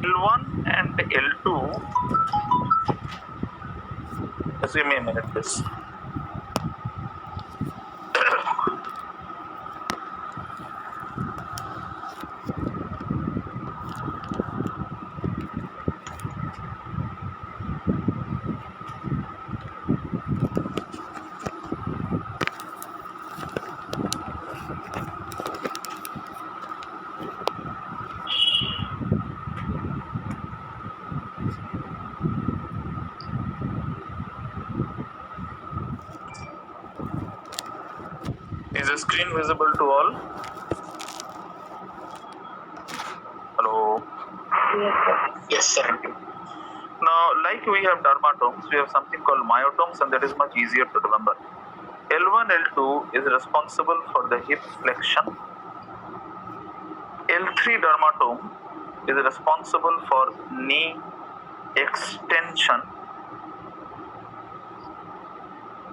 L1 and L2, just give me a minute please. Is the screen visible to all? Hello? Yes, sir. Now, like we have dermatomes, we have something called myotomes, and that is much easier to remember. L1, L2 is responsible for the hip flexion. L3 dermatome is responsible for knee extension.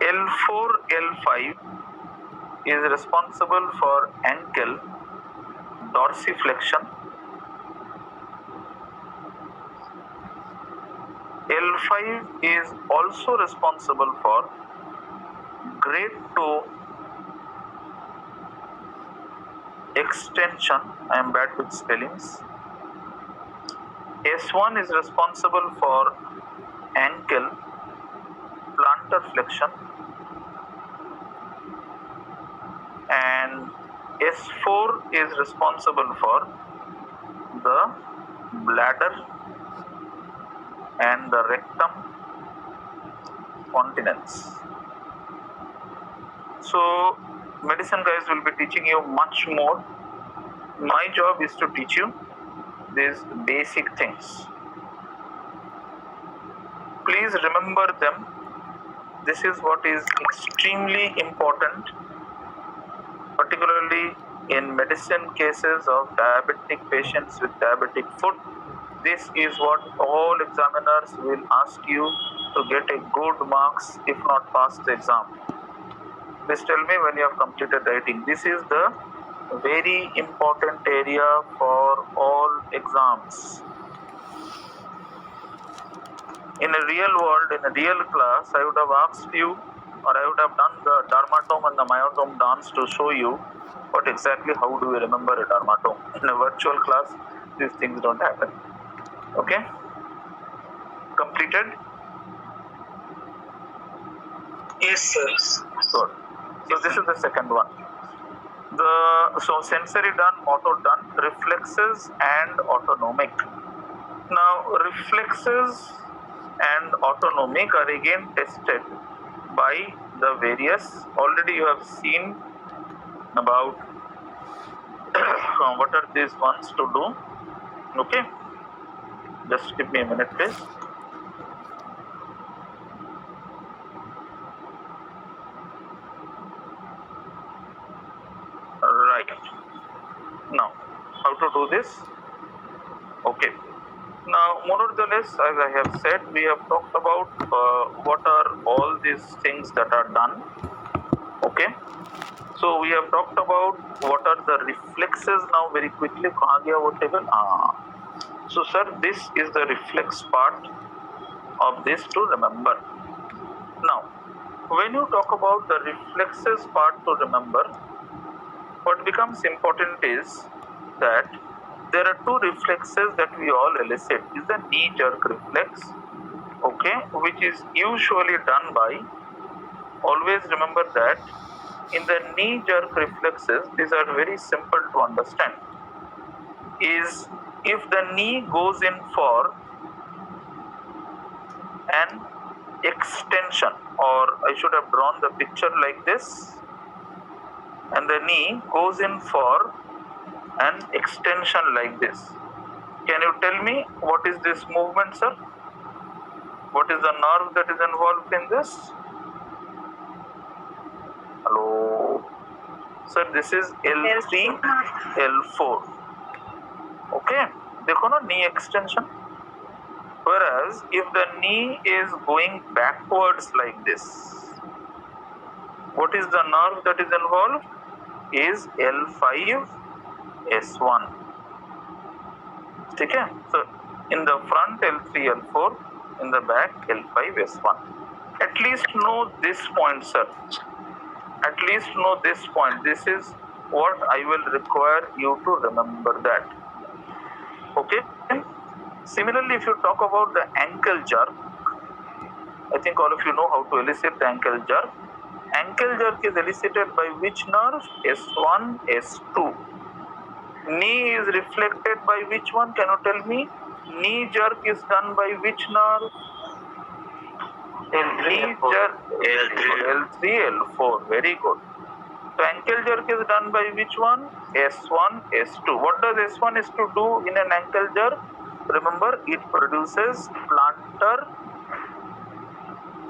L4, L5 is responsible for ankle dorsiflexion. L5 is also responsible for great toe extension. I am bad with spellings. S1 is responsible for ankle plantar flexion, and S4 is responsible for the bladder and the rectum continence. So medicine guys will be teaching you much more. My job is to teach you these basic things. Please remember them. This is what is extremely important, particularly in medicine cases of diabetic patients with diabetic foot. This is what all examiners will ask you to get a good marks, if not pass the exam. Please tell me when you have completed writing. This is the very important area for all exams. In a real world, in a real class, I would have asked you, or I would have done the dermatome and the myotome dance to show you what exactly, how do we remember a dermatome. In a virtual class, these things don't happen. Okay? Completed? Yes, sir. Good. So this is the second one. So sensory done, motor done, reflexes and autonomic. Now reflexes and autonomic are again tested by the various. Already you have seen about what are these ones to do. Okay, just give me a minute please. Right, now how to do this? Okay, now more or less, as I have said, we have talked about what are all these things that are done. Okay, so we have talked about what are the reflexes. Now very quickly, kahan gaya wo table? So sir, this is the reflex part of this to remember. Now when you talk about the reflexes part to remember, what becomes important is that there are two reflexes that we all elicit. Is the knee jerk reflex, okay, which is usually done by, always remember that in the knee jerk reflexes, these are very simple to understand, is if the knee goes in for an extension, or I should have drawn the picture like this, and the knee goes in for an extension like this. Can you tell me what is this movement, sir? What is the nerve that is involved in this? Hello? Sir, this is L3, L4. Okay? देखो ना knee extension. Whereas if the knee is going backwards like this, what is the nerve that is involved? Is L5, S1. ठीक है? So In the front L3, L4, in the back L5, S1. At least know this point, sir. At least know this point. This is what I will require you to remember that. Okay? Similarly, if you talk about the ankle jerk, I think all of you know how to elicit the ankle jerk. Ankle jerk is elicited by which nerve? S1, S2. Knee is reflected by which one? Can you tell me? Knee jerk is done by which nerve? Knee jerk L3, L4. Very good. So ankle jerk is done by which one? S1, S2. What does S1, S2 do in an ankle jerk? Remember, it produces plantar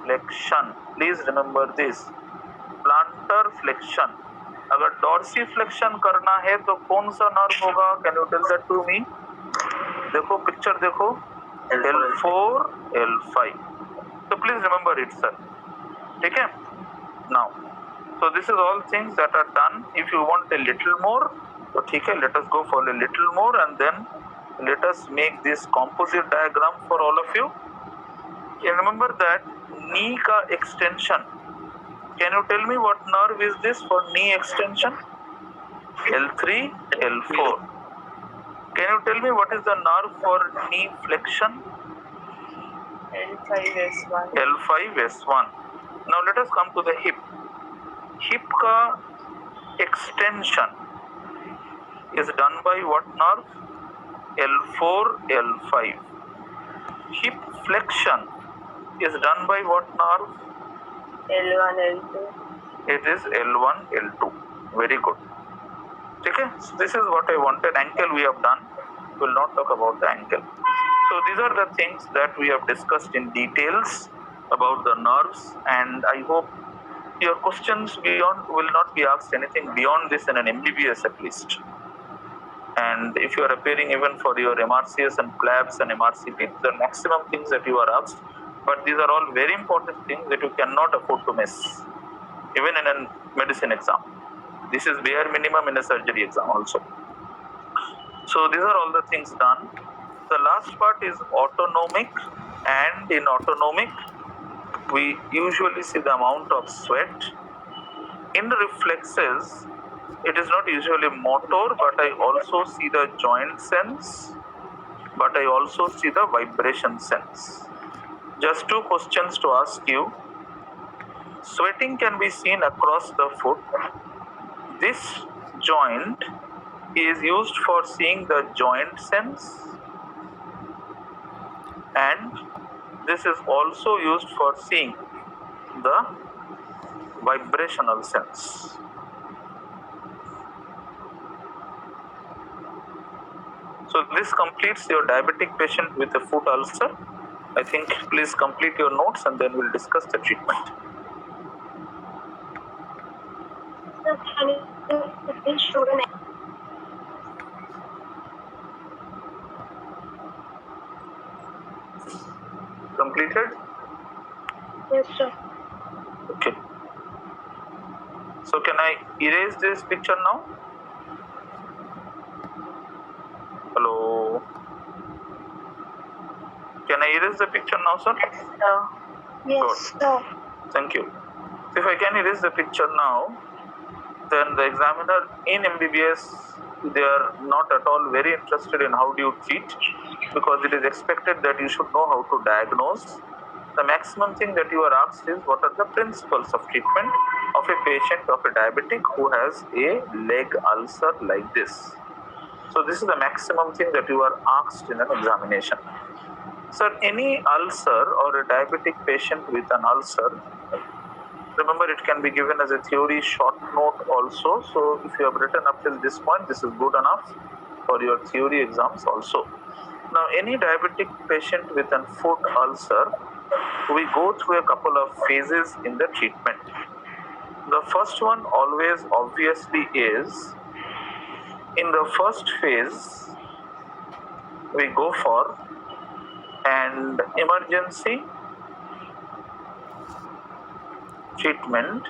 flexion. Please remember this. Plantar flexion. अगर dorsiflexion करना है तो कौन सा nerve होगा? Can you tell that to me? देखो picture देखो. L4, L5. So please remember it, sir. ठीक है? Now, so this is all things that are done. If you want a little more, so ठीक है, let us go for a little more and then let us make this composite diagram for all of you. You remember that knee ka extension. Can you tell me what nerve is this for knee extension? L3, L4. Can you tell me what is the nerve for knee flexion? L5S1. L5S1. Now let us come to the hip. Hip ka extension is done by what nerve? L4, L5. Hip flexion is done by what nerve? L1, L2. It is L1, L2. Very good. Okay, so this is what I wanted. Ankle we have done. We will not talk about the ankle. So these are the things that we have discussed in details about the nerves, and I hope your questions beyond will not be asked anything beyond this in an MBBS at least. And if you are appearing even for your MRCS and PLABs and MRCP, the maximum things that you are asked, but these are all very important things that you cannot afford to miss, even in a medicine exam. This is bare minimum in a surgery exam also. So these are all the things done. The last part is autonomic, and in autonomic, we usually see the amount of sweat. In reflexes, it is not usually motor, but I also see the joint sense, but I also see the vibration sense. Just two questions to ask you. Sweating can be seen across the foot. This joint is used for seeing the joint sense, and this is also used for seeing the vibrational sense. So this completes your diabetic patient with a foot ulcer. I think please complete your notes and then we'll discuss the treatment. Can you show the next? Completed? Yes, sir. Okay. So can I erase this picture now? Hello? Can I erase the picture now, sir? No. Yes, sir. Thank you. So if I can erase the picture now, then the examiner in MBBS, they are not at all very interested in how do you treat, because it is expected that you should know how to diagnose. The maximum thing that you are asked is what are the principles of treatment of a patient of a diabetic who has a leg ulcer like this. So this is the maximum thing that you are asked in an examination. Sir, any ulcer or a diabetic patient with an ulcer, remember it can be given as a theory short note also. So if you have written up till this point, this is good enough for your theory exams also. Now any diabetic patient with a foot ulcer, we go through a couple of phases in the treatment. The first one always obviously is, in the first phase, we go for an emergency treatment,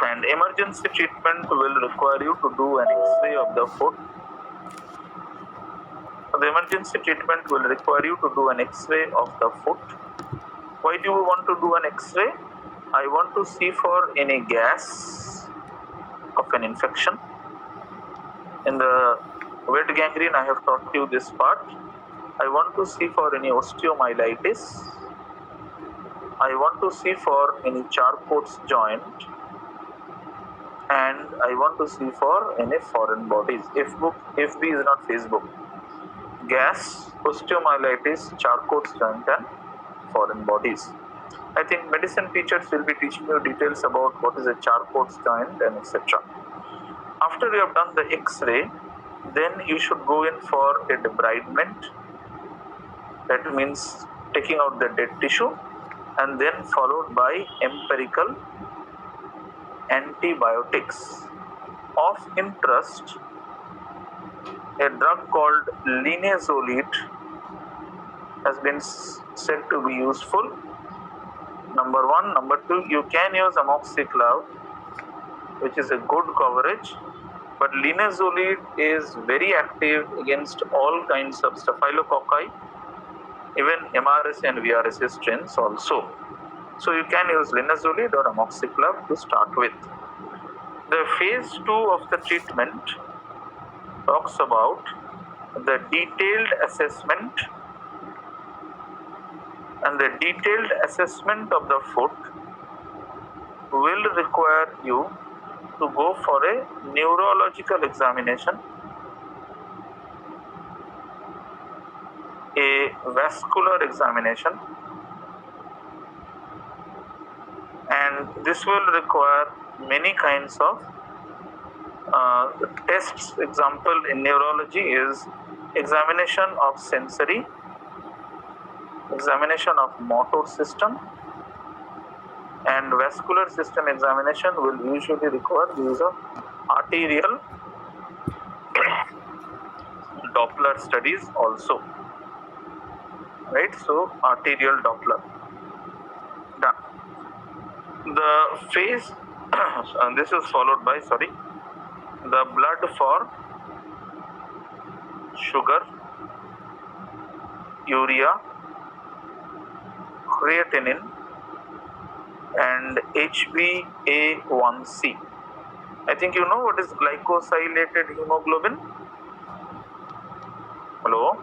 and emergency treatment will require you to do an X-ray of the foot. The emergency treatment will require you to do an X-ray of the foot. Why do you want to do an X-ray? I want to see for any gas of an infection. In the wet gangrene, I have taught you this part. I want to see for any osteomyelitis. I want to see for any Charcot's joint. And I want to see for any foreign bodies. FB is not Facebook. Gas, osteomyelitis, Charcot's joint and foreign bodies. I think medicine teachers will be teaching you details about what is a Charcot's joint and etc. After you have done the X-ray, then you should go in for a debridement. That means taking out the dead tissue, and then followed by empirical antibiotics. Of interest, a drug called linezolid has been said to be useful. Number one. Number two, you can use amoxiclav, which is a good coverage, but linezolid is very active against all kinds of staphylococci, even MRSA and VRSA strains also. So you can use linezolid or amoxiclav to start with. The phase 2 of the treatment talks about the detailed assessment, and the detailed assessment of the foot will require you to go for a neurological examination, a vascular examination, and this will require many kinds of tests. Example in neurology is examination of sensory, examination of motor system, and vascular system examination will usually require the use of arterial Doppler studies also. Right, so arterial Doppler. Done. The phase, and this is followed by, the blood for sugar, urea, creatinine, and HbA1c. I think you know what is glycosylated hemoglobin. Hello?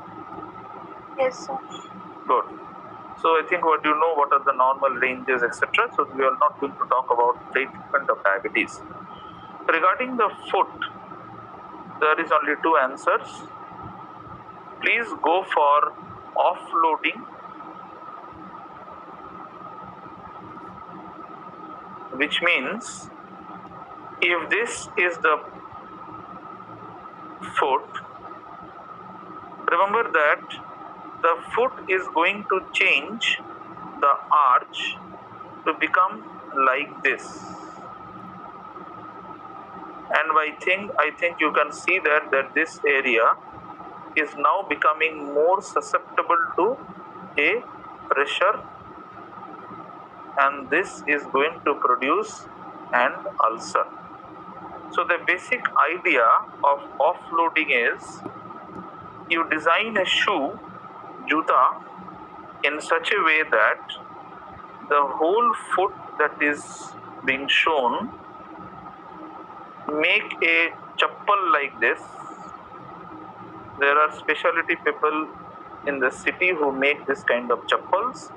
Yes, sir. Good. So I think what you know, what are the normal ranges, etc. So we are not going to talk about treatment of diabetes. Regarding the foot, there is only two answers. Please go for offloading, which means if this is the foot, remember that the foot is going to change the arch to become like this. And I think you can see that this area is now becoming more susceptible to a pressure, and this is going to produce an ulcer. So the basic idea of offloading is you design a shoe, juta, in such a way that the whole foot that is being shown, make a chappal like this. There are specialty people in the city who make this kind of chappals,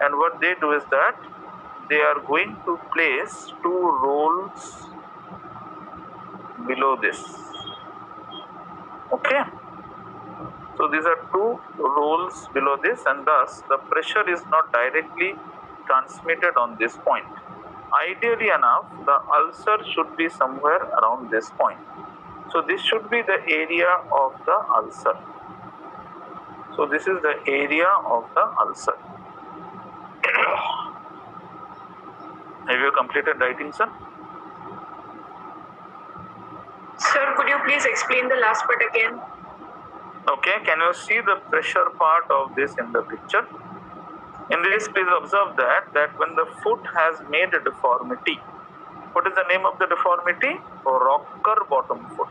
and what they do is that they are going to place 2 rolls below this. Okay, so these are 2 rolls below this, and thus the pressure is not directly transmitted on this point. Ideally enough, the ulcer should be somewhere around this point. So this should be the area of the ulcer. So this is the area of the ulcer. Have you completed writing, sir? Sir, could you please explain the last part again? Okay, can you see the pressure part of this in the picture? In this, please observe that when the foot has made a deformity, what is the name of the deformity? Rocker bottom foot.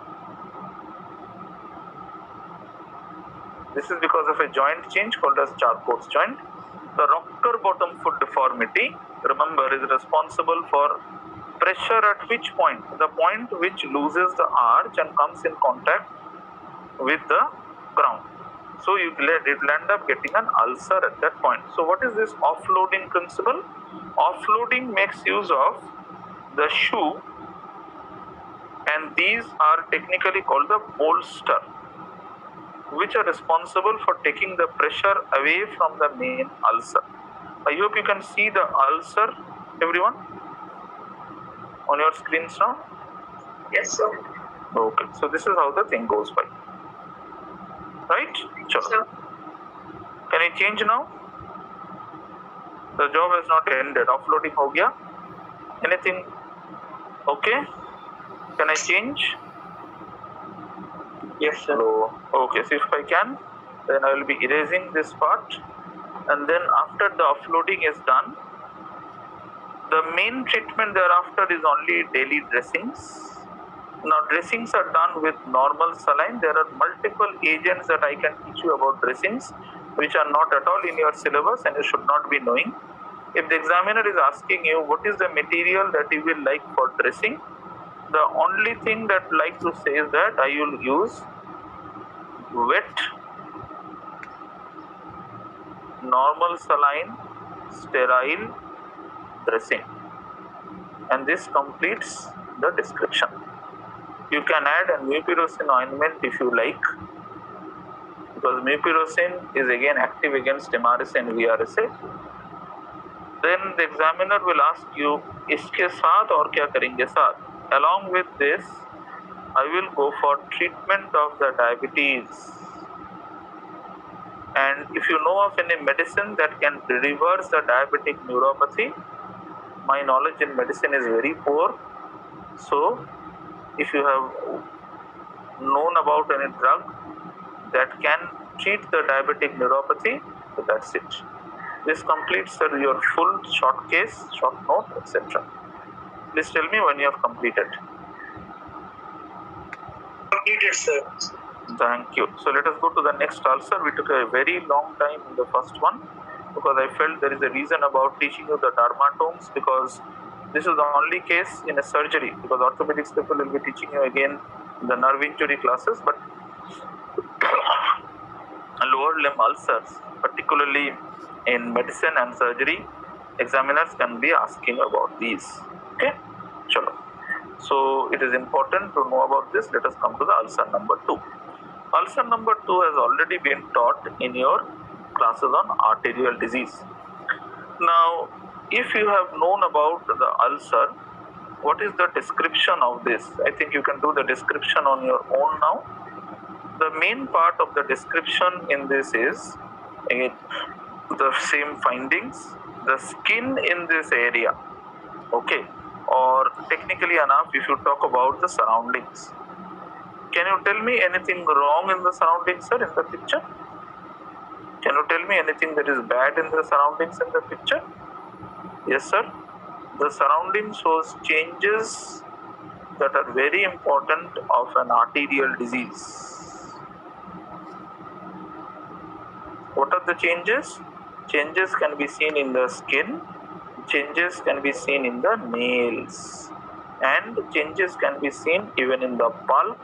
This is because of a joint change called as Charcot's joint. The rocker bottom foot deformity, remember, is responsible for pressure at which point? The point which loses the arch and comes in contact with the ground. So it will end up getting an ulcer at that point. So what is this offloading principle? Offloading makes use of the shoe, and these are technically called the bolster, which are responsible for taking the pressure away from the main ulcer. I hope you can see the ulcer, everyone, on your screens now. Yes, sir. Okay, so this is how the thing goes by. Right? Sure. Sir. Can I change now? The job has not ended. Offloading ho gaya. Anything? Okay. Can I change? Yes, sir. Okay, so if I can, then I will be erasing this part, and then after the offloading is done, the main treatment thereafter is only daily dressings. Now dressings are done with normal saline. There are multiple agents that I can teach you about dressings, which are not at all in your syllabus and you should not be knowing. If the examiner is asking you what is the material that you will like for dressing, the only thing that I like to say is that I will use wet, normal saline, sterile dressing, and this completes the description. You can add a mupirocin ointment if you like, because mupirocin is again active against MRSA and VRSA. Then the examiner will ask you, इसके साथ और क्या करेंगे साथ? Along with this, I will go for treatment of the diabetes. And if you know of any medicine that can reverse the diabetic neuropathy, my knowledge in medicine is very poor. So, if you have known about any drug that can treat the diabetic neuropathy, so that's it. This completes your full short case, short note, etc. Please tell me when you have completed. Completed, sir. Thank you. So let us go to the next ulcer. We took a very long time in the first one because I felt there is a reason about teaching you the dermatomes, because this is the only case in a surgery, because orthopedics people will be teaching you again the nerve injury classes, but lower limb ulcers, particularly in medicine and surgery, examiners can be asking about these. Okay, chalo. So it is important to know about this. Let us come to the ulcer number 2. Ulcer number 2 has already been taught in your classes on arterial disease. Now, if you have known about the ulcer, what is the description of this? I think you can do the description on your own now. The main part of the description in this is again the same findings. The skin in this area, okay, or technically enough, if you talk about the surroundings. Can you tell me anything wrong in the surroundings, sir, in the picture? Can you tell me anything that is bad in the surroundings in the picture? Yes, sir. The surrounding shows changes that are very important of an arterial disease. What are the changes? Changes can be seen in the skin, changes can be seen in the nails, and changes can be seen even in the pulp.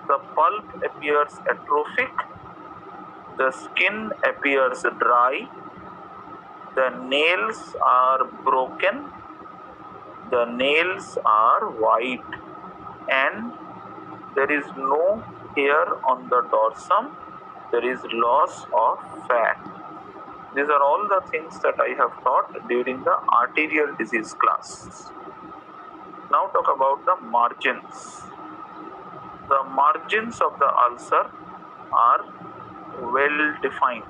The pulp appears atrophic, the skin appears dry, the nails are broken, the nails are white, and there is no hair on the dorsum, there is loss of fat. These are all the things that I have taught during the arterial disease class. Now talk about the margins. The margins of the ulcer are well defined.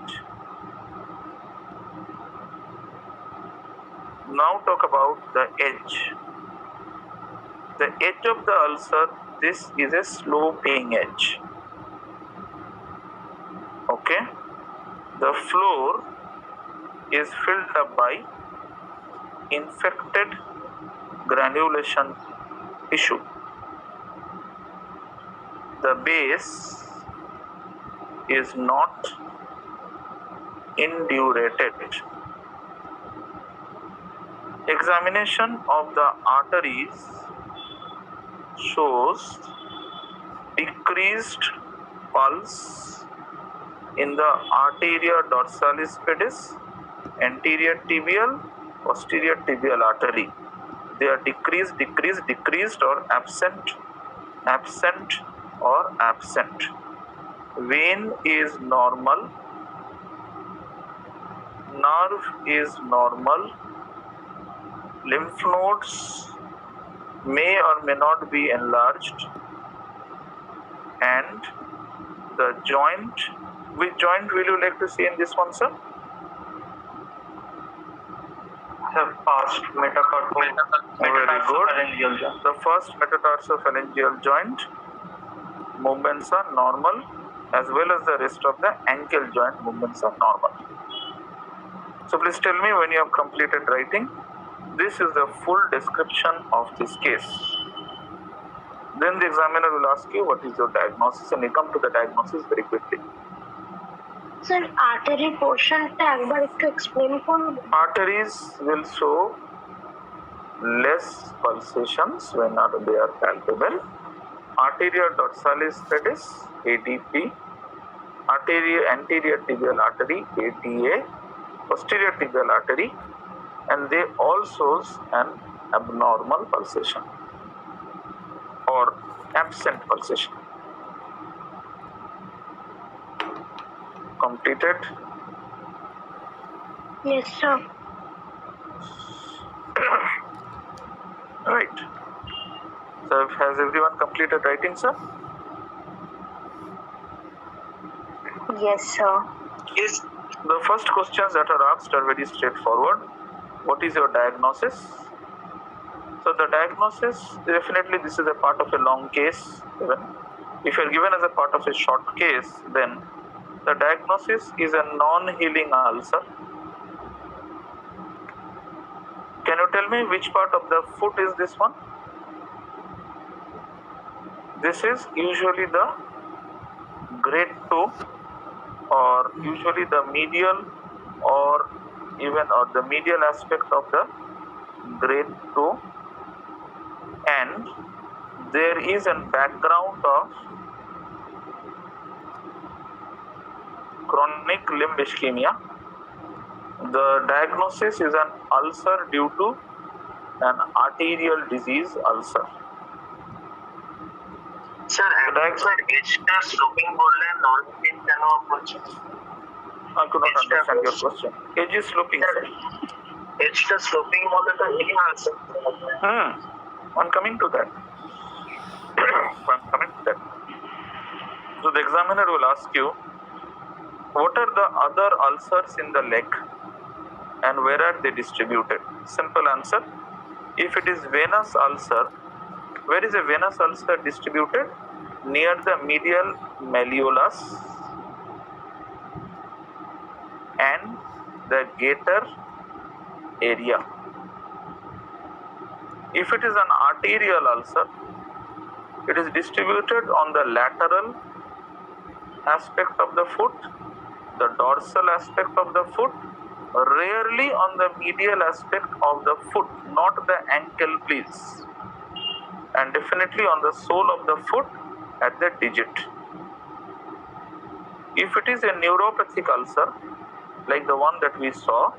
Now talk about the edge. The edge of the ulcer, this is a sloping edge. Okay. The floor is filled up by infected granulation tissue. The base is not indurated. Examination of the arteries shows decreased pulse in the arteria dorsalis pedis, anterior tibial, posterior tibial artery. They are decreased or absent or absent. Vein is normal, nerve is normal, lymph nodes may or may not be enlarged, and the joint, which joint will you like to see in this one, sir? Past metatarsophalangeal joint. The first metatarsophalangeal joint movements are normal, as well as the rest of the ankle joint movements are normal. So please tell me when you have completed writing. This is the full description of this case. Then the examiner will ask you what is your diagnosis, and you come to the diagnosis very quickly. Sir, artery portion টা একবার একটু explain করুন। Arteries will show less pulsations when they are palpable. Arteria dorsalis pedis, ADP, anterior tibial artery, ATA, posterior tibial artery, and they all shows an abnormal pulsation or absent pulsation. Completed? Yes, sir. Right. So has everyone completed writing, sir? Yes, sir. Yes. The first questions that are asked are very straightforward. What is your diagnosis? So the diagnosis, definitely this is a part of a long case. Even if you are given as a part of a short case, then the diagnosis is a non-healing ulcer. Can you tell me which part of the foot is this one? This is usually the grade 2, or usually the medial, or the medial aspect of the grade 2, and there is a background of chronic limb ischemia. The diagnosis is an ulcer due to an arterial disease ulcer. Sir, edge-টা sloping বললে non-fit কেন বলছে? I could not understand your question. Edge is sloping, sir. Edge-টা sloping বললে তো healing ulcer. I'm coming to that. So the examiner will ask you, what are the other ulcers in the leg and where are they distributed? Simple answer. If it is venous ulcer, where is a venous ulcer distributed? Near the medial malleolus and the gaiter area. If it is an arterial ulcer, it is distributed on the lateral aspect of the foot, the dorsal aspect of the foot, rarely on the medial aspect of the foot, not the ankle, please, and definitely on the sole of the foot at the digit. If it is a neuropathic ulcer, like the one that we saw,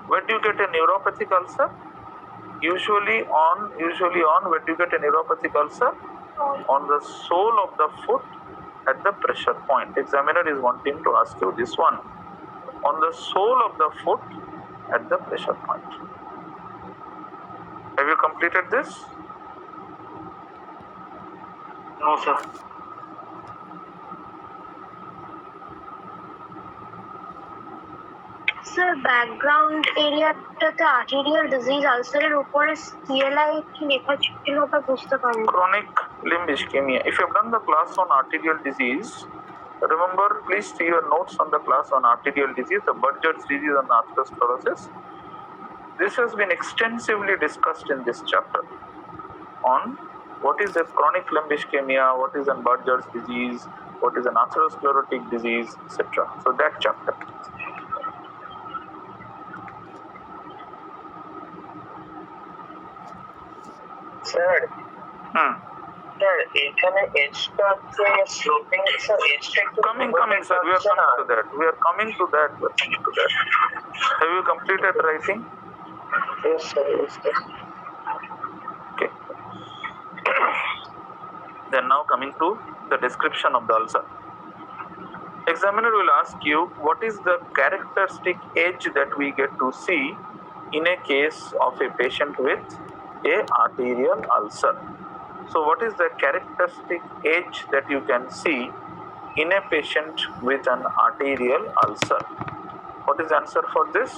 where do you get a neuropathic ulcer? Usually on where do you get a neuropathic ulcer? On the sole of the foot at the pressure point. Examiner is wanting to ask you this one. On the sole of the foot at the pressure point. Have you completed this? No, sir. Sir, background এরিয়াটাতে arterial disease ulcer-এর উপরে CLI কি লেখা ছিল ওটা বুঝতে পারিনি। Chronic limb ischemia. If you have done the class on arterial disease, remember, please see your notes on the class on arterial disease, the Budd-Gird's disease and atherosclerosis. This has been extensively discussed in this chapter on what is a chronic limb ischemia, what is a Budd-Gird's disease, what is an atherosclerotic disease, etc. So that chapter. Sir Hmm. Sir এখানে এজটা হচ্ছে sloping sir এজটা একটু Coming, sir. We are coming to that. We are coming to that. We are coming to that. Have you completed writing? Yes, sir. Yes, sir. Okay. Then now coming to the description of the ulcer. Examiner will ask you what is the characteristic edge that we get to see in a case of a patient with a arterial ulcer. So what is the characteristic edge that you can see in a patient with an arterial ulcer? What is the answer for this?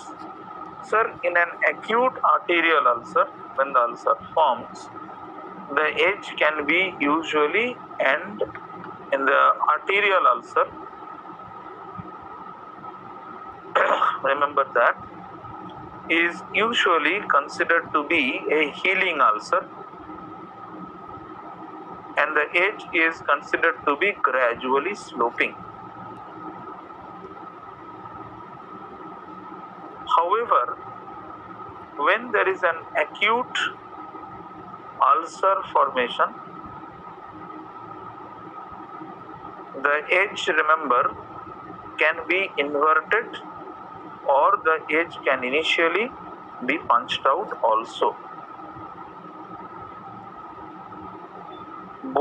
Sir, in an acute arterial ulcer, when the ulcer forms, the edge can be usually, and in the arterial ulcer, remember that, is usually considered to be a healing ulcer, and the edge is considered to be gradually sloping. However, when there is an acute ulcer formation, the edge, remember, can be inverted, or the edge can initially be punched out also.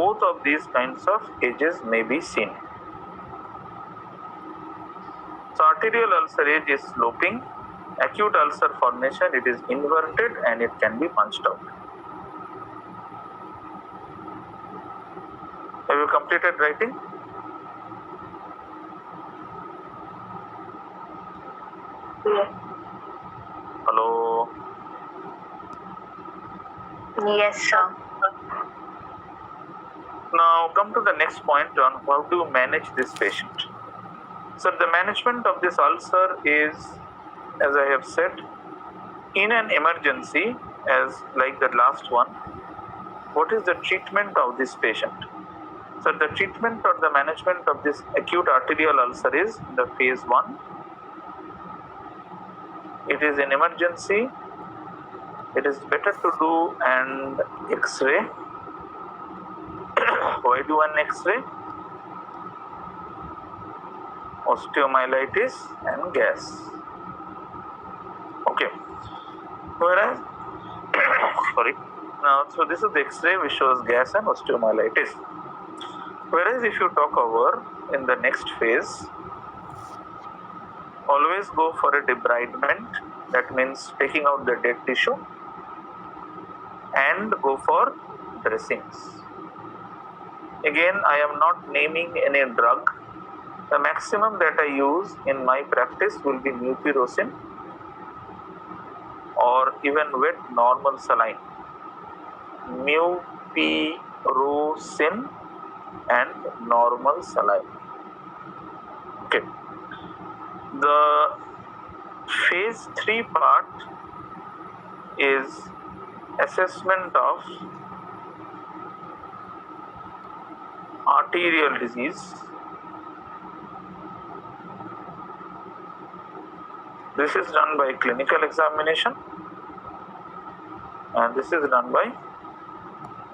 Both of these kinds of edges may be seen. So arterial ulcer edge is sloping, acute ulcer formation, it is inverted and it can be punched out. Have you completed writing? Hello? Yes, sir. Now come to the next point on how to manage this patient. So the management of this ulcer is, as I have said, in an emergency, as like the last one, what is the treatment of this patient? So the treatment or the management of this acute arterial ulcer is the phase 1. It is an emergency. It is better to do an X-ray. Why do an X-ray? Osteomyelitis and gas. Okay. Whereas, sorry. Now, so this is the X-ray which shows gas and osteomyelitis. Whereas if you talk over in the next phase, always go for a debridement. That means taking out the dead tissue, and go for dressings. Again, I am not naming any drug. The maximum that I use in my practice will be mupirocin or even wet normal saline. Mupirocin and normal saline. Okay. The phase 3 part is assessment of arterial disease. This is done by clinical examination, and this is done by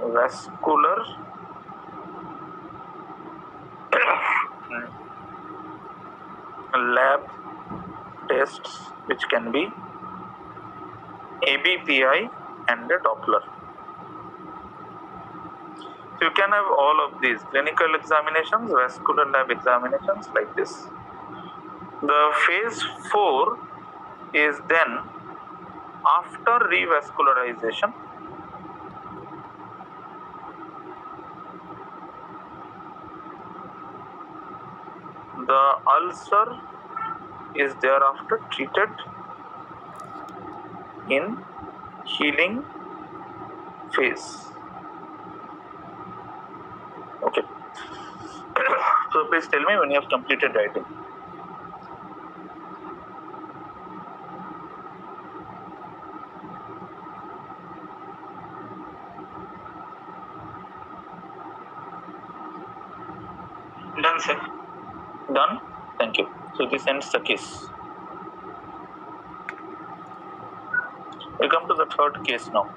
vascular lab tests, which can be ABPI and a Doppler. So you can have all of these clinical examinations, vascular lab examinations like this. The phase 4 is then after revascularization. The ulcer is thereafter treated in healing phase. Okay. So please tell me when you have completed writing. Done, Done, sir. Done? Thank you. So this ends the case. We come to the third case now.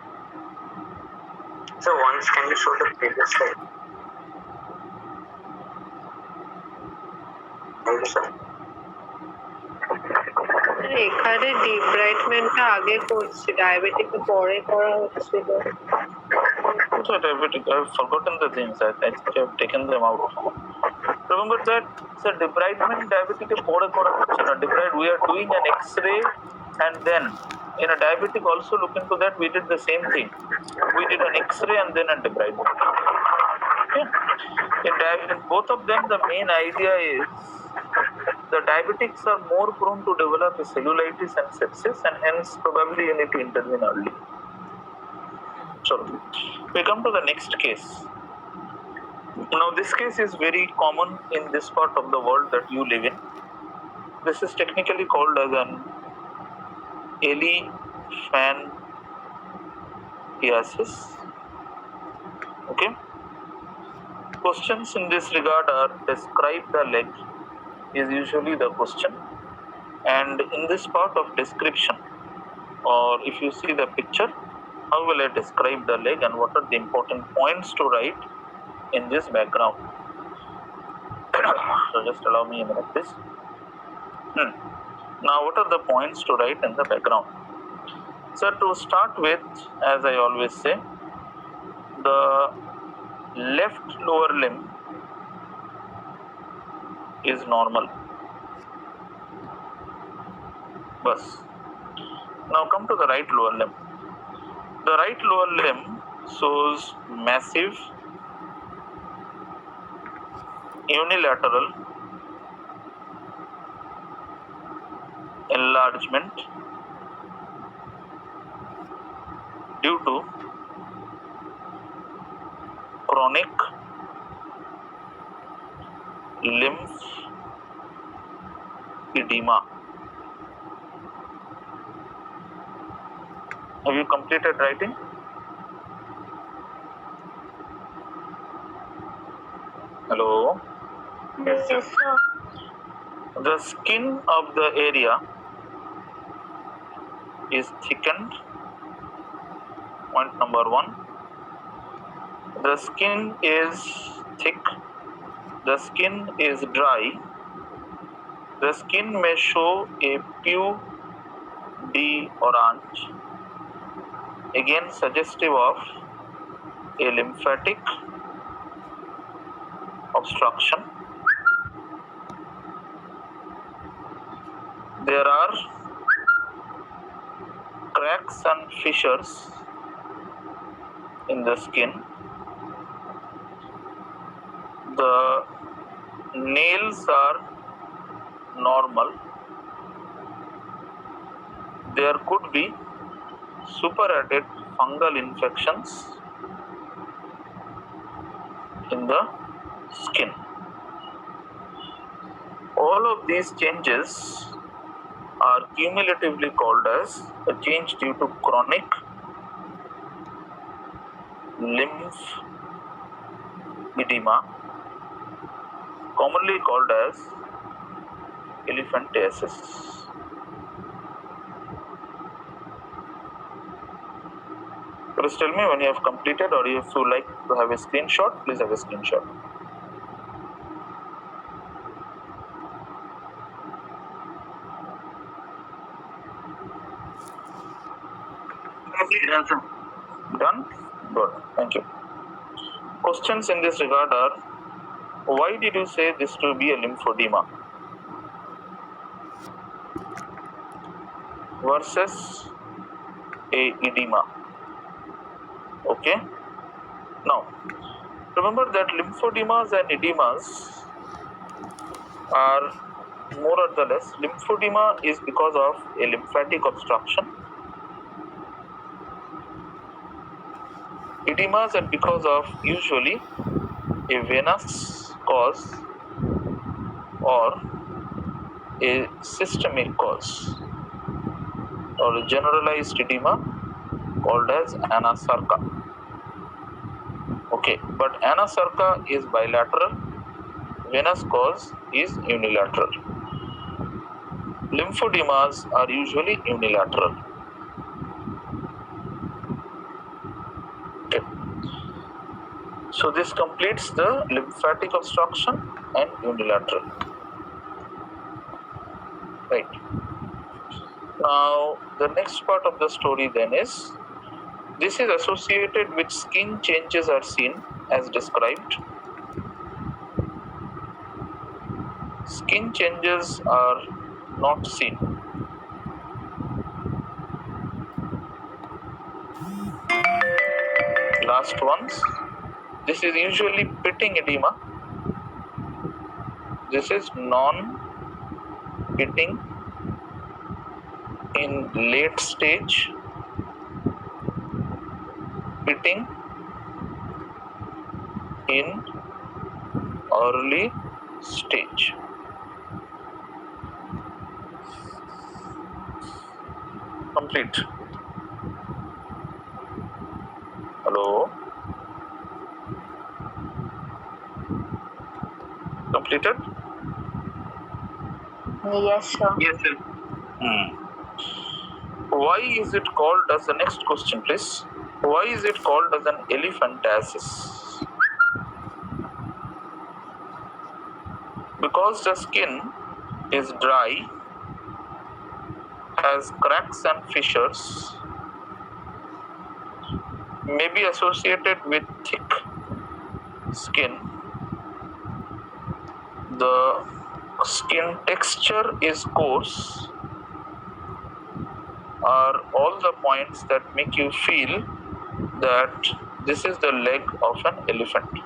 So once can you show the previous slide? Thank you, sir. এখানে ডিব্রাইটমেন্টটা আগে করছি, diabetic পরে করা হচ্ছিল। So diabetic, I've forgotten the things. I think I've taken them out. Remember that the debridement diabetic pore kora hocche na. Debride, we are doing an X-ray, and then in a diabetic also look into that. We did the same thing. We did an X-ray and then a debridement. Okay. In both of them, the main idea is the diabetics are more prone to develop a cellulitis and sepsis, and hence probably you need to intervene early. So we come to the next case. Now this case is very common in this part of the world that you live in. This is technically called as an elephantiasis. Okay. Questions in this regard are: describe the leg is usually the question, and in this part of description, or if you see the picture, how will I describe the leg and what are the important points to write in this background? So just allow me a minute, please. Now what are the points to write in the background? So to start with, as I always say, the left lower limb is normal. Bus. Now come to the right lower limb. The right lower limb shows massive unilateral enlargement due to chronic lymphedema. Have you completed writing? Hello? Yes, sir. The skin of the area is thickened. Point number 1. The skin is thick. The skin is dry. The skin may show a pudgy-orange, again suggestive of a lymphatic obstruction. There are cracks and fissures in the skin. The nails are normal. There could be superadded fungal infections in the skin. All of these changes are cumulatively called as a change due to chronic lymphedema, commonly called as elephantiasis. Please tell me when you have completed, or if you like to have a screenshot, please have a screenshot. Done? Good. Thank you. Questions in this regard are: why did you say this to be a lymphedema versus a edema? Okay. Now, remember that lymphodemas and edemas are more or less. Lymphedema is because of a lymphatic obstruction. Edemas are because of usually a venous cause or a systemic cause, or a generalized edema called as Okay, but is bilateral, venous cause is unilateral. Lymphodemas are usually unilateral. Okay. So this completes the lymphatic obstruction and unilateral. Right. Now the next part of the story then is, this is associated with skin changes are seen as described. Skin changes are not seen. Last ones. This is usually pitting edema. This is non-pitting in late stage, pitting in early stage. Complete. Hello? Completed? Yes, sir. Yes, sir. Why is it called as the next question, please? Why is it called as an elephantiasis? Because the skin is dry, has cracks and fissures, may be associated with thick skin. The skin texture is coarse, are all the points that make you feel that this is the leg of an elephant,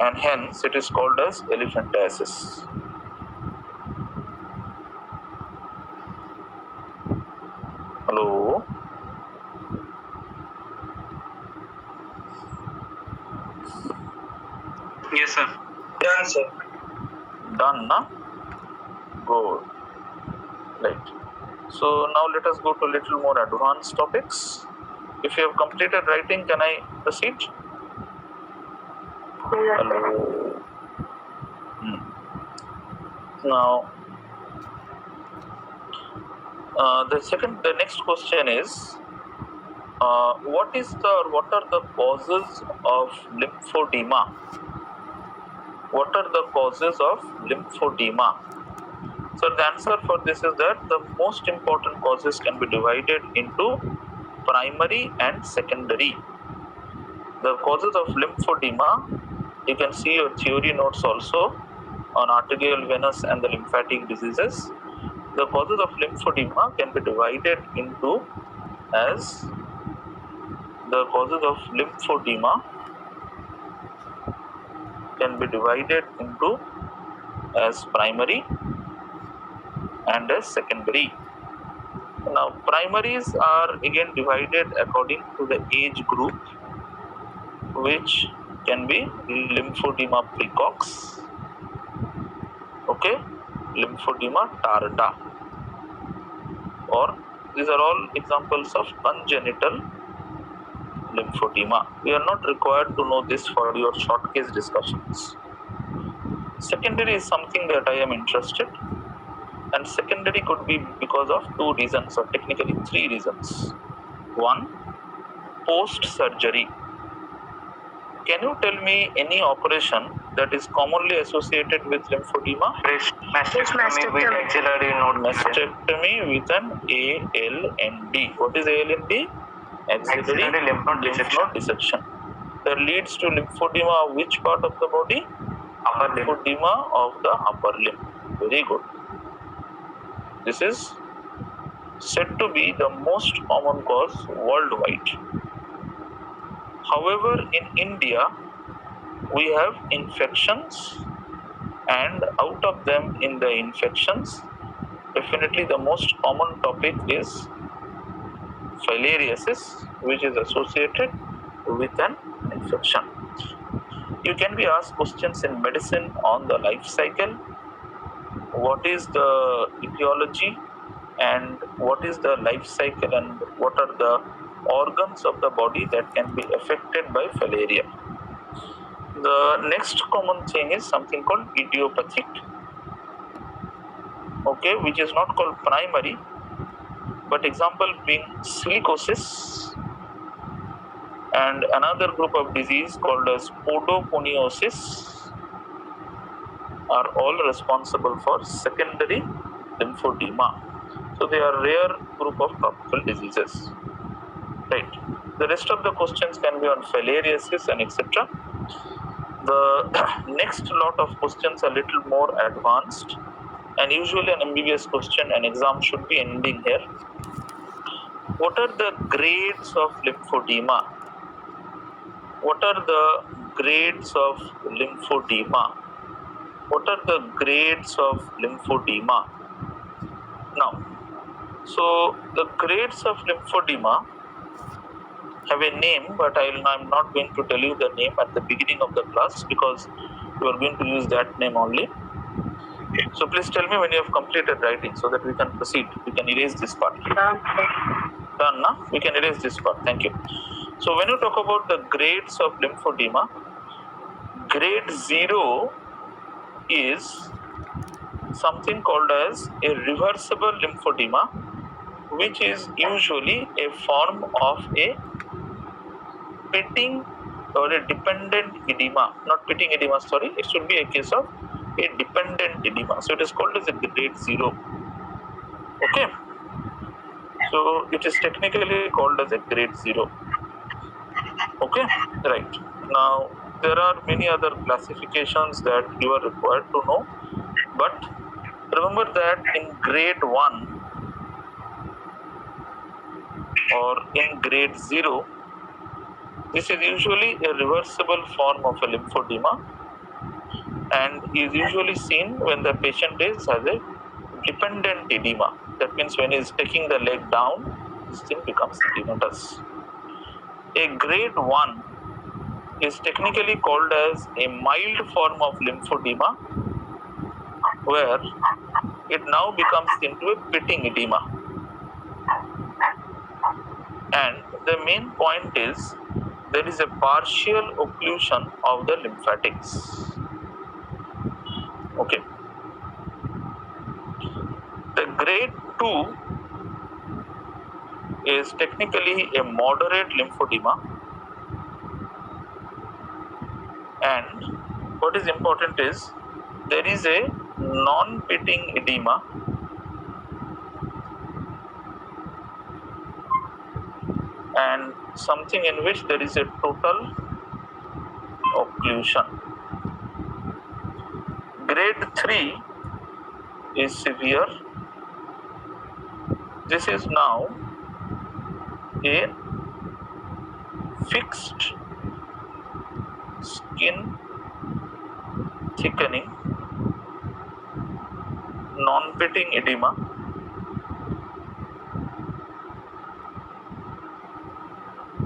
and hence it is called as elephantiasis. Hello? Yes, sir. Done, sir. Done, na? Good. Right. So now let us go to a little more advanced topics. If you have completed writing, can I proceed? Hello. Now, the next question is, what are the causes of lymphedema? What are the causes of lymphedema? So the answer for this is that the most important causes can be divided into primary and secondary. The causes of lymphedema, you can see your theory notes also on arterial, venous and the lymphatic diseases. The causes of lymphedema can be divided into as the causes of lymphedema can be divided into as primary and as secondary. Now primaries are again divided according to the age group, which can be lymphedema precox, okay, lymphedema tarda, or these are all examples of congenital lymphedema. We are not required to know this for your short case discussions. Secondary is something that I am interested, and secondary could be because of two reasons, or technically three reasons. One, post surgery. Can you tell me any operation that is commonly associated with lymphedema? Mastectomy with axillary node. Mastectomy with an ALND. What is ALND? Axillary lymph node dissection. That leads to lymphedema of which part of the body? Upper limb. Lymphedema of the upper limb. Very good. This is said to be the most common cause worldwide. However, in India, we have infections, and out of them, in the infections, definitely the most common topic is filariasis, which is associated with an infection. You can be asked questions in medicine on the life cycle. What is the etiology and what is the life cycle, and what are the organs of the body that can be affected by filaria? The next common thing is something called idiopathic, okay, which is not called primary, but example being silicosis, and another group of disease called as podoconiosis are all responsible for secondary lymphedema. So they are rare group of tropical diseases, right? The rest of the questions can be on filariasis and etc. The next lot of questions are little more advanced, and usually an MBBS question and exam should be ending here. What are the grades of lymphedema? What are the grades of lymphedema? What are the grades of lymphedema? Now, so the grades of lymphedema have a name, but I'm not going to tell you the name at the beginning of the class because you are going to use that name only. So please tell me when you have completed writing so that we can proceed. We can erase this part. Done, na? We can erase this part. Thank you. So when you talk about the grades of lymphedema, grade 0 is something called as a reversible lymphedema, which is usually a form of a pitting or a dependent edema. Not pitting edema, sorry. It should be a case of a dependent edema. So it is called as a grade 0. Okay. So it is technically called as a grade 0. Okay, right. Now there are many other classifications that you are required to know, but remember that in grade 1 or in grade 0, this is usually a reversible form of a lymphedema and is usually seen when the patient has a dependent edema. That means when he is taking the leg down, this thing becomes edematous. A grade 1 is technically called as a mild form of lymphedema, where it now becomes into a pitting edema. And the main point is there is a partial occlusion of the lymphatics. Okay. The grade 2 is technically a moderate lymphedema, and what is important is there is a non-pitting edema and something in which there is a total occlusion. Grade 3 is severe. This is now a fixed skin thickening, non-pitting edema,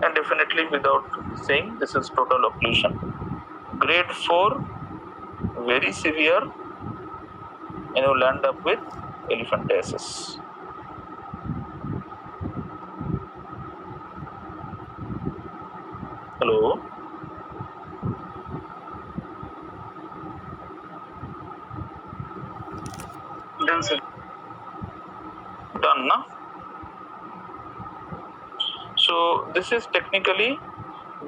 and definitely without saying this is total occlusion. Grade 4, very severe, and you will end up with elephantiasis. Hello? Done, sir. Done, na? So this is technically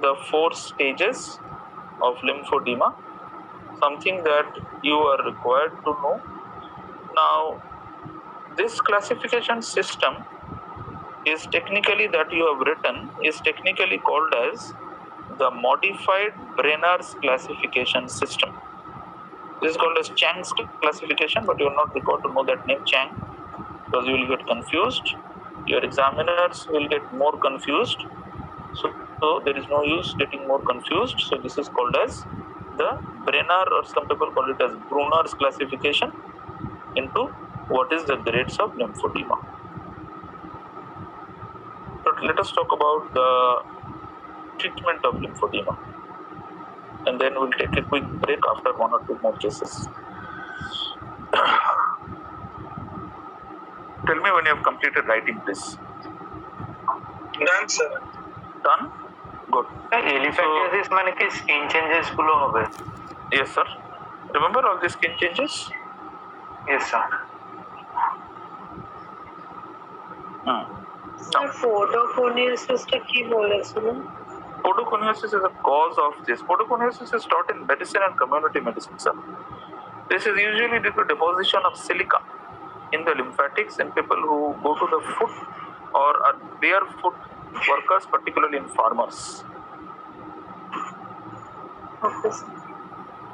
the 4 stages of lymphedema, something that you are required to know. Now, this classification system is technically that you have written is technically called as the modified Brenner's classification system. This is called as Chang's classification, but you are not required to know that name Chang because you will get confused. Your examiners will get more confused. So there is no use getting more confused. So this is called as the Brenner, or some people call it as Brunner's classification into what is the grades of lymphedema. But let us talk about the treatment of lymphedema, and then we'll take a quick break after 1 or 2 more cases. Tell me when you have completed writing, please. Done, sir. Done? Good. এলিফ্যান্টিয়াসিস মানে কি skin changes গুলো হবে? Yes, sir. Remember all these skin changes? Yes sir. Sir ফোটোকনিয়াসিসটা কি বলেছিলেন? Photoconiosis is a cause of this. Photoconiosis is taught in medicine and community medicine, sir. This is usually due to deposition of silica in the lymphatics in people who go to the foot or are barefoot workers, particularly in farmers. Okay, sir.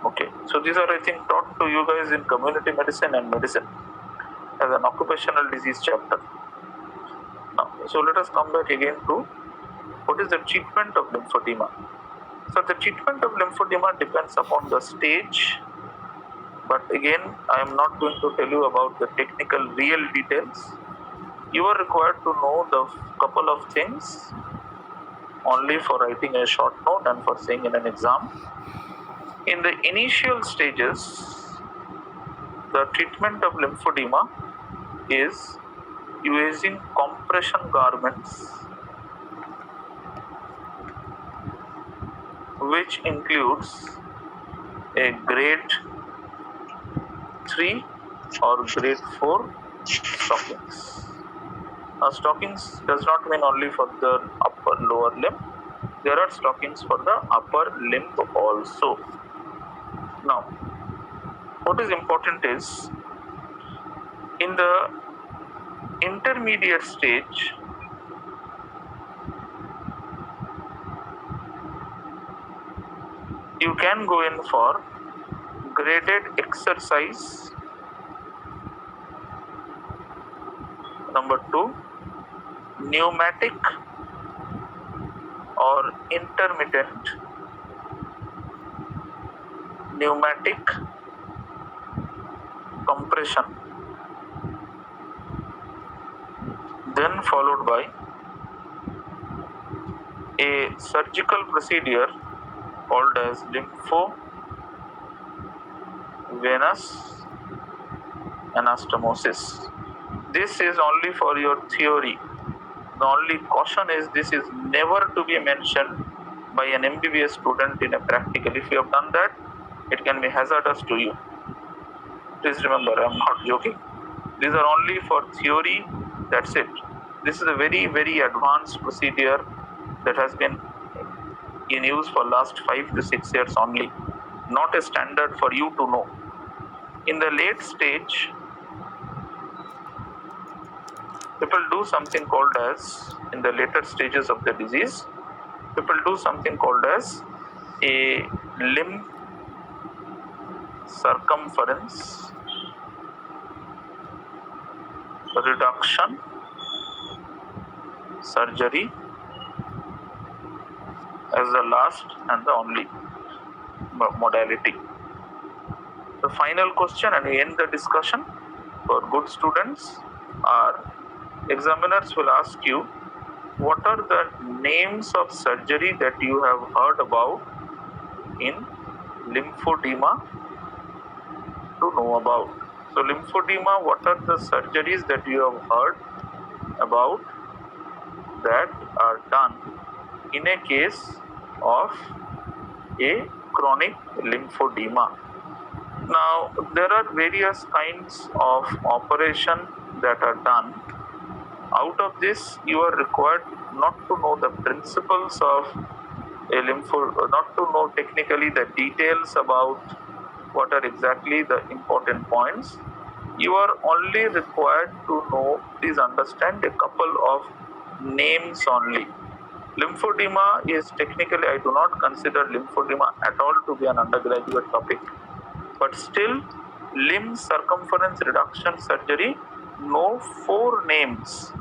Okay, so these are, I think, taught to you guys in community medicine and medicine as an occupational disease chapter. Now, so let us come back again to what is the treatment of lymphedema. So the treatment of lymphedema depends upon the stage, but again, I am not going to tell you about the technical real details. You are required to know the couple of things only for writing a short note and for saying in an exam. In the initial stages, the treatment of lymphedema is using compression garments, which includes a grade 3 or grade 4 stockings. Now, stockings does not mean only for the upper lower limb. There are stockings for the upper limb also. Now, what is important is in the intermediate stage, you can go in for graded exercise. Number 2, pneumatic or intermittent pneumatic compression, then followed by a surgical procedure called as lymphovenous anastomosis. This is only for your theory. The only caution is this is never to be mentioned by an MBBS student in a practical. If you have done that, it can be hazardous to you. Please remember, I am not joking. These are only for theory, that's it. This is a very, very advanced procedure that has been in use for last 5 to 6 years only, not a standard for you to know. In the late stage, people do something called as, in the later stages of the disease, people do something called as a limb circumference reduction surgery as the last and the only modality. The final question, and we end the discussion for good students, are examiners will ask you what are the names of surgery that you have heard about in lymphedema to know about. So lymphedema, what are the surgeries that you have heard about that are done in a case of a chronic lymphedema? Now, there are various kinds of operation that are done. Out of this, you are required not to know the principles of a not to know technically the details about what are exactly the important points. You are only required to know, please understand, a couple of names only. Lymphedema is technically, I do not consider lymphedema at all to be an undergraduate topic. But still, limb circumference reduction surgery, know 4 names.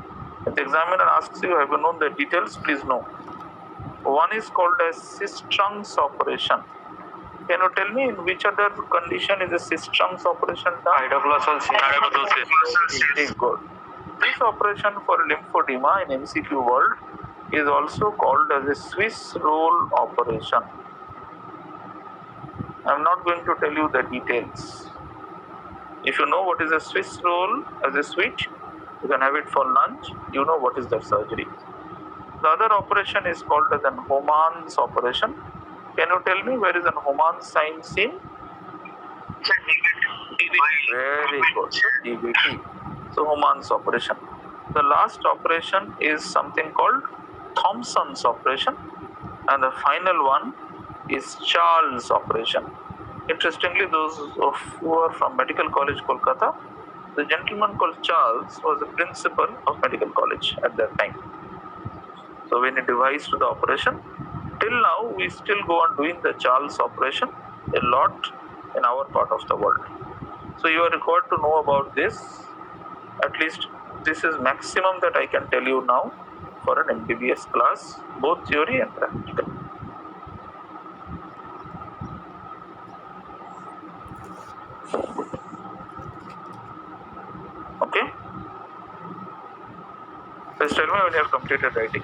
If the examiner asks you, have you known the details? Please know. One is called as Sistrung's operation. Can you tell me in which other condition is a Sistrung's operation done? Very good. This operation for lymphedema in MCQ world is also called as a Swiss roll operation. I am not going to tell you the details. If you know what is a Swiss roll as a sweet, you can have it for lunch. You know what is that surgery. The other operation is called as an Homan's operation. Can you tell me where is an Homan's sign seen? Sir, DBT. Very good. DBT. So Homan's operation. The last operation is something called Thomson's operation, and the final one is Charles operation. Interestingly, those who are from Medical College Kolkata, the gentleman called Charles was the principal of Medical College at that time. So when he devised the operation, till now we still go on doing the Charles operation a lot in our part of the world. So you are required to know about this. At least this is maximum that I can tell you now for an MBBS class, both theory and practical. Okay? Please tell me when you have completed writing.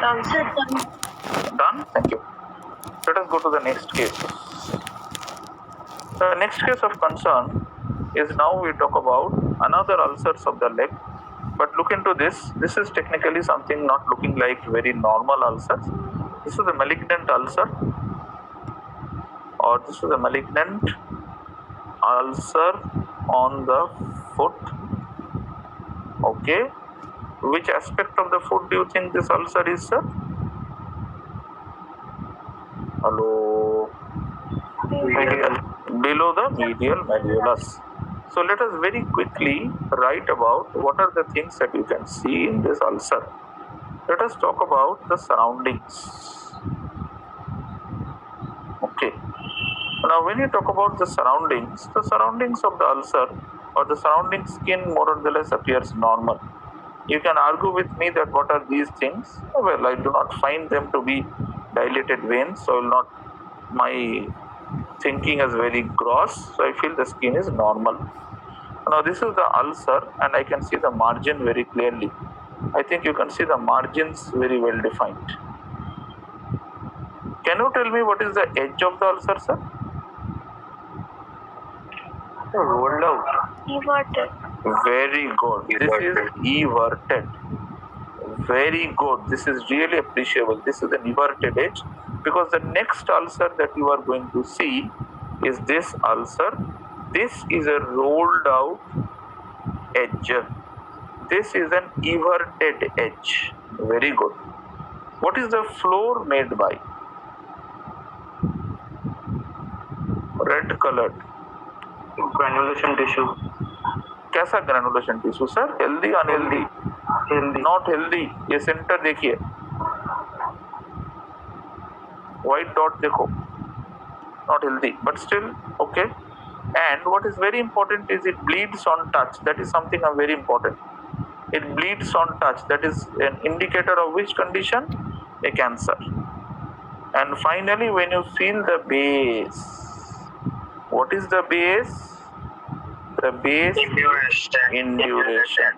Done, sir. Done. Done? Thank you. Let us go to the next case. The next case of concern is now we talk about another ulcers of the leg. But look into this. This is technically something not looking like very normal ulcers. This is a malignant ulcer, or this is a malignant ulcer on the foot. Okay. Which aspect of the foot do you think this ulcer is, sir? Hello. Medial. Below the medial malleolus. So let us very quickly write about what are the things that you can see in this ulcer. Let us talk about the surroundings. Okay. Now when you talk about the surroundings of the ulcer or the surrounding skin more or less appears normal. You can argue with me that what are these things? Well, I do not find them to be dilated veins, so I will not, my thinking is very gross, so I feel the skin is normal. Now this is the ulcer and I can see the margin very clearly. I think you can see the margins very well defined. Can you tell me what is the edge of the ulcer, sir? Rolled out. Everted. Very good. This is everted. Very good. This is really appreciable. This is an everted edge, because the next ulcer that you are going to see is this ulcer. This is a rolled out edge. This is an everted edge. Very good. What is the floor made by? Red colored. Granulation tissue. कैसा granulation tissue sir? Healthy unhealthy? Healthy. Not healthy. ये centre देखिए, white dot देखो, not healthy, but still okay. And what is very important is it bleeds on touch. That is something very important. It bleeds on touch. That is an indicator of which condition? A cancer. And finally, when you feel the base, what is the base? The base induration.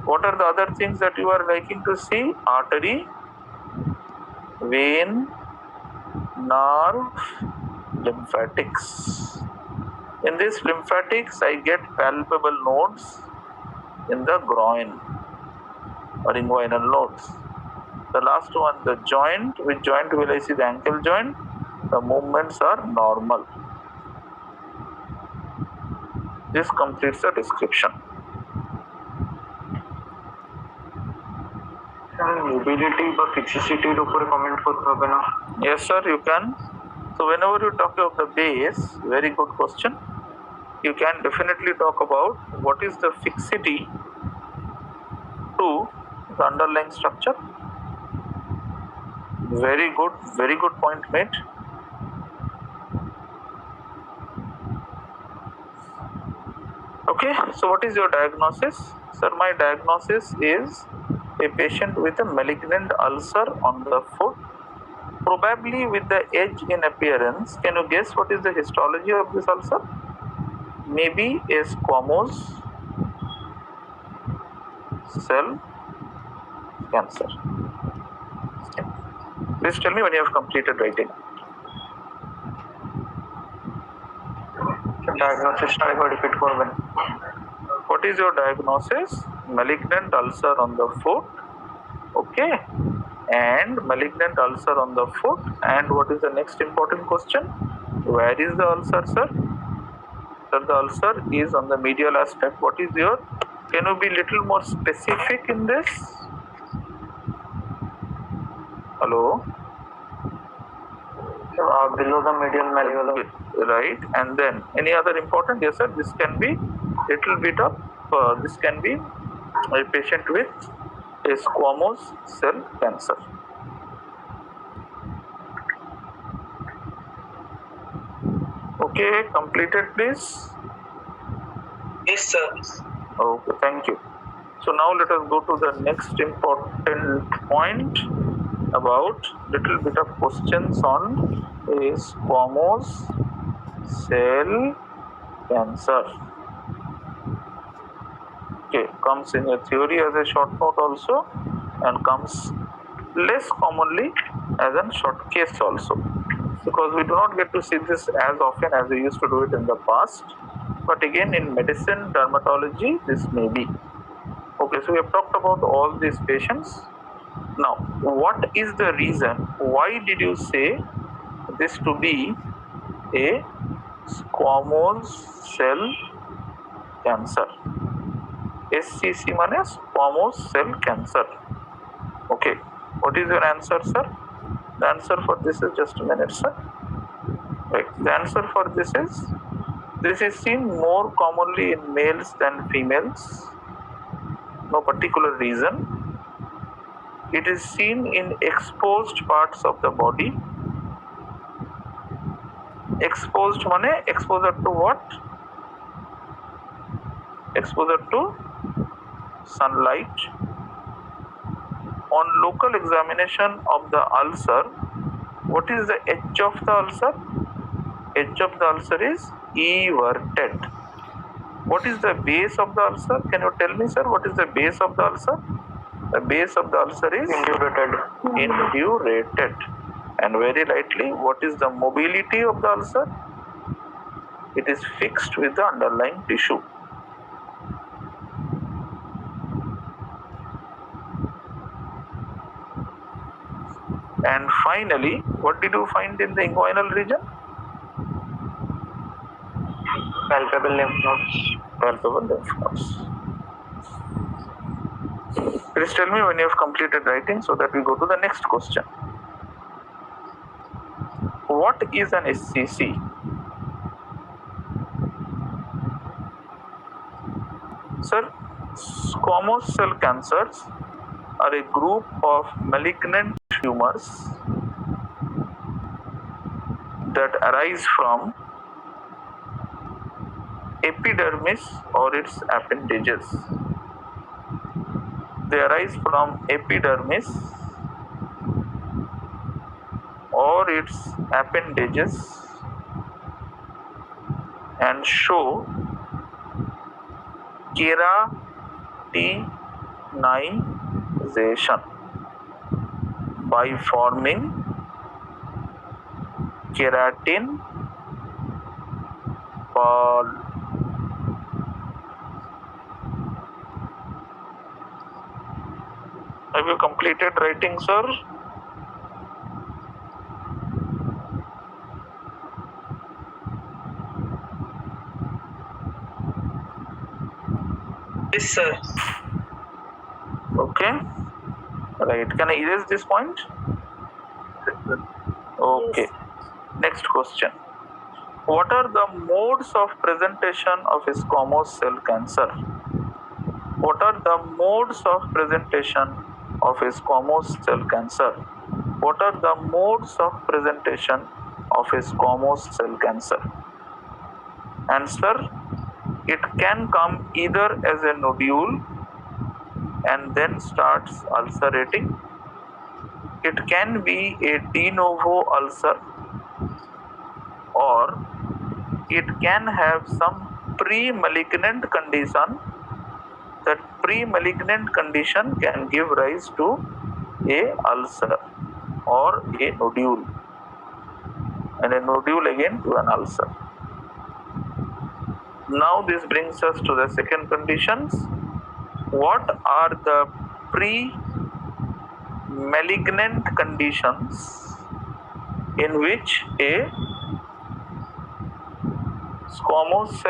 What are the other things that you are liking to see? Artery, vein, nerve, lymphatics. In this lymphatics, I get palpable nodes in the groin or inguinal nodes. The last one, the joint. Which joint will I see? The ankle joint. The movements are normal. This completes the description. Mobility বা fixicityর উপরে comment করতে হবে না? Yes, sir, you can. So whenever you talk of the base, very good question. You can definitely talk about what is the fixity to the underlying structure. Very good point made. Okay, so what is your diagnosis? Sir, my diagnosis is a patient with a malignant ulcer on the foot, probably with the edge in appearance. Can you guess what is the histology of this ulcer? Maybe a squamous cell cancer. Please tell me when you have completed writing. Diagnosisটা একবার repeat করবেন. What is your diagnosis? Malignant ulcer on the foot Okay, and malignant ulcer on the foot. And what is the next important question? Where is the ulcer, sir? Sir, the ulcer is on the medial aspect. What is your? Can you be little more specific in this? Hello. Below the medial malleolus. Right, and then any other important? Yes, sir. This can be little bit of. This can be a patient with a squamous cell cancer. Okay, completed, please. Yes, sir. Okay, thank you. So now let us go to the next important point about little bit of questions on a squamous cell cancer. Okay, comes in a theory as a short note also, and comes less commonly as a short case also, because we do not get to see this as often as we used to do it in the past. But again, in medicine, dermatology, this may be. Okay, so we have talked about all these patients. Now, what is the reason? Why did you say this to be a squamous cell cancer? SCC means squamous cell cancer. Okay, what is your answer, sir? The answer for this is just a minute, sir. Right, the answer for this is seen more commonly in males than females. No particular reason. It is seen in exposed parts of the body. Exposed means exposure to what? Exposure to sunlight. On local examination of the ulcer, what is the edge of the ulcer? Edge of the ulcer is everted. What is the base of the ulcer? Can you tell me, sir, what is the base of the ulcer? The base of the ulcer is indurated. And very lightly, what is the mobility of the ulcer? It is fixed with the underlying tissue. And finally, what did you find in the inguinal region? Palpable lymph nodes. Palpable lymph nodes. Please tell me when you have completed writing so that we go to the next question. What is an SCC? Sir, squamous cell cancers are a group of malignant tumors that arise from epidermis or its appendages. They arise from epidermis or its appendages and show keratinization by forming keratin ball. Have you completed writing, sir? Yes, sir. Okay. Right. Can I erase this point? Okay. Next question. What are the modes of presentation of squamous cell cancer? What are the modes of presentation of squamous cell cancer? What are the modes of presentation of squamous cell cancer? Answer: it can come either as a nodule and then starts ulcerating. It can be a de novo ulcer, or it can have some pre-malignant condition. That pre-malignant condition can give rise to a ulcer or a nodule, and a nodule again to an ulcer. Now this brings us to the second conditions. What are the pre malignant conditions in which a squamous